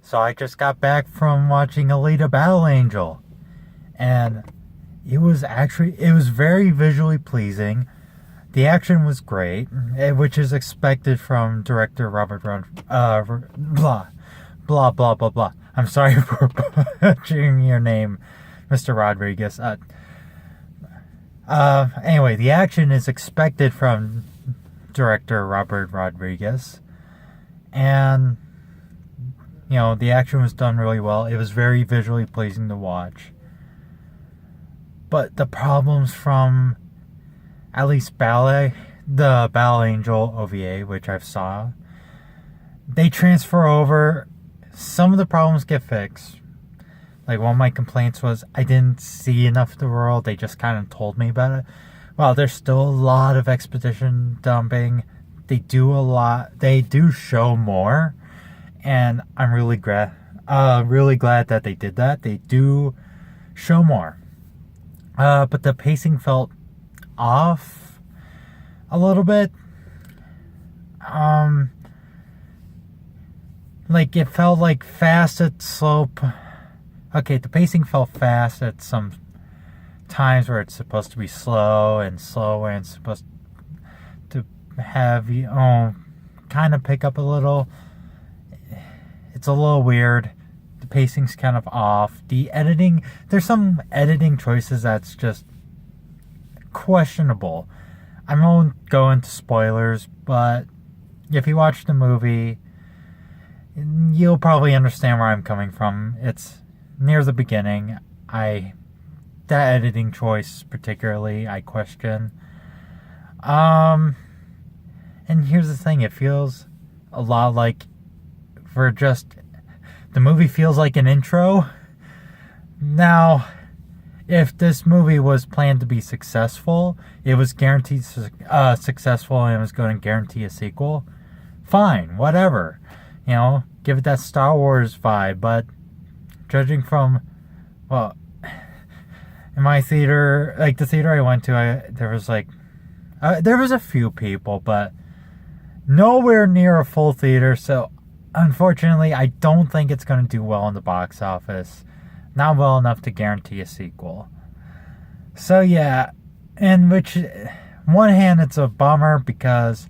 So I just got back from watching Alita Battle Angel. And it was very visually pleasing. The action was great, which is expected from director Robert blah blah blah blah blah. I'm sorry for butchering your name, Mr. Rodriguez. Anyway, the action is expected from director Robert Rodriguez, and the action was done really well. It was very visually pleasing to watch. But the problems from at least the Battle Angel OVA, which I've saw, they transfer over. Some of the problems get fixed. Like, one of my complaints was I didn't see enough of the world. They just kind of told me about it. Well, there's still a lot of exposition dumping. They do show more. And I'm really glad that they did that. They do show more. But the pacing felt off a little bit. Like, it felt like fast at slope. Okay, the pacing felt fast at some times where it's supposed to be slow and slower and supposed to have, kind of pick up a little. It's a little weird. The pacing's kind of off. The editing, there's some editing choices that's just questionable. I won't go into spoilers, but if you watch the movie, you'll probably understand where I'm coming from. It's near the beginning. That editing choice particularly, I question. And here's the thing, it feels a lot like the movie feels like an intro. Now, if this movie was planned to be successful, it was guaranteed successful and it was going to guarantee a sequel, fine, whatever. Give it that Star Wars vibe. But judging from, in my theater, like the theater I went to, there was a few people, but nowhere near a full theater. So unfortunately, I don't think it's going to do well in the box office. Not well enough to guarantee a sequel. So yeah, one hand it's a bummer because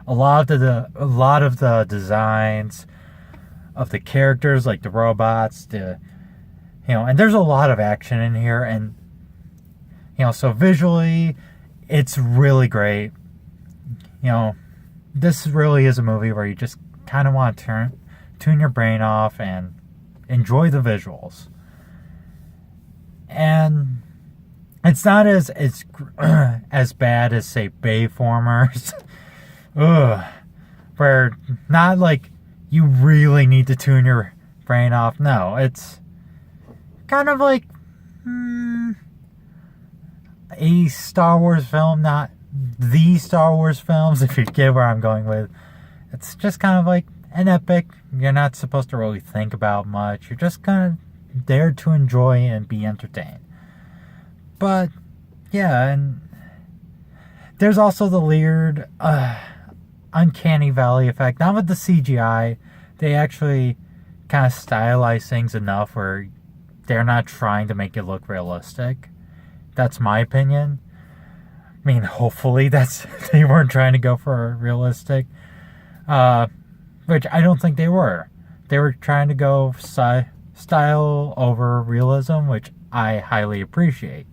a lot of the designs of the characters, like the robots, and there's a lot of action in here, and so visually it's really great. This really is a movie where you just kind of want to tune your brain off and enjoy the visuals. And it's not as bad as, say, Bayformers. Ugh. Where not like you really need to tune your brain off. No, it's kind of like a Star Wars film, not the Star Wars films, if you get where I'm going with. It's just kind of like an epic. You're not supposed to really think about much. You're just kind of there to enjoy and be entertained. But yeah, and there's also the weird uncanny valley effect. Not with the CGI. They actually kind of stylize things enough where they're not trying to make it look realistic. That's my opinion. I mean, hopefully they weren't trying to go for a realistic, which I don't think they were. They were trying to go style over realism, which I highly appreciate.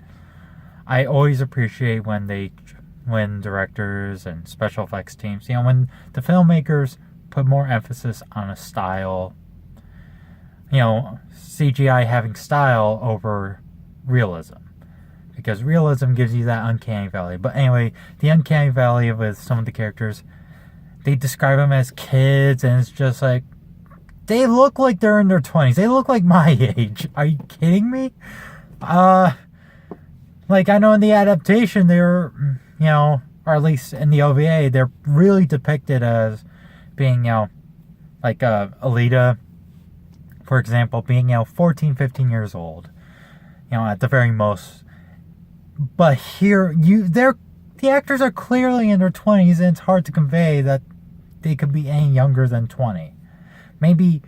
I always appreciate when directors and special effects teams, when the filmmakers put more emphasis on a style, CGI having style over realism. Because realism gives you that uncanny valley. But anyway, the uncanny valley with some of the characters, they describe them as kids, and it's just like, they look like they're in their 20s. They look like my age. Are you kidding me? Like, I know in the adaptation, they're, or at least in the OVA, they're really depicted as being, like Alita, for example, being, 14, 15 years old, at the very most. But here, the actors are clearly in their 20s, and it's hard to convey that they could be any younger than 20. Maybe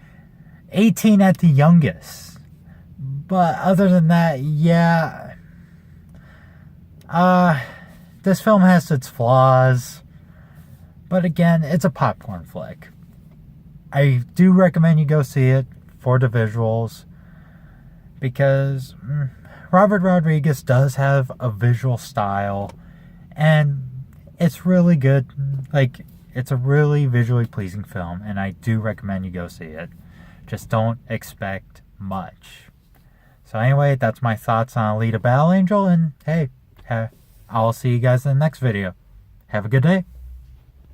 18 at the youngest. But other than that, yeah. This film has its flaws. But again, it's a popcorn flick. I do recommend you go see it for the visuals. Because Robert Rodriguez does have a visual style. And it's really good. Like, it's a really visually pleasing film. And I do recommend you go see it. Just don't expect much. So anyway, that's my thoughts on Alita Battle Angel. And hey, I'll see you guys in the next video. Have a good day.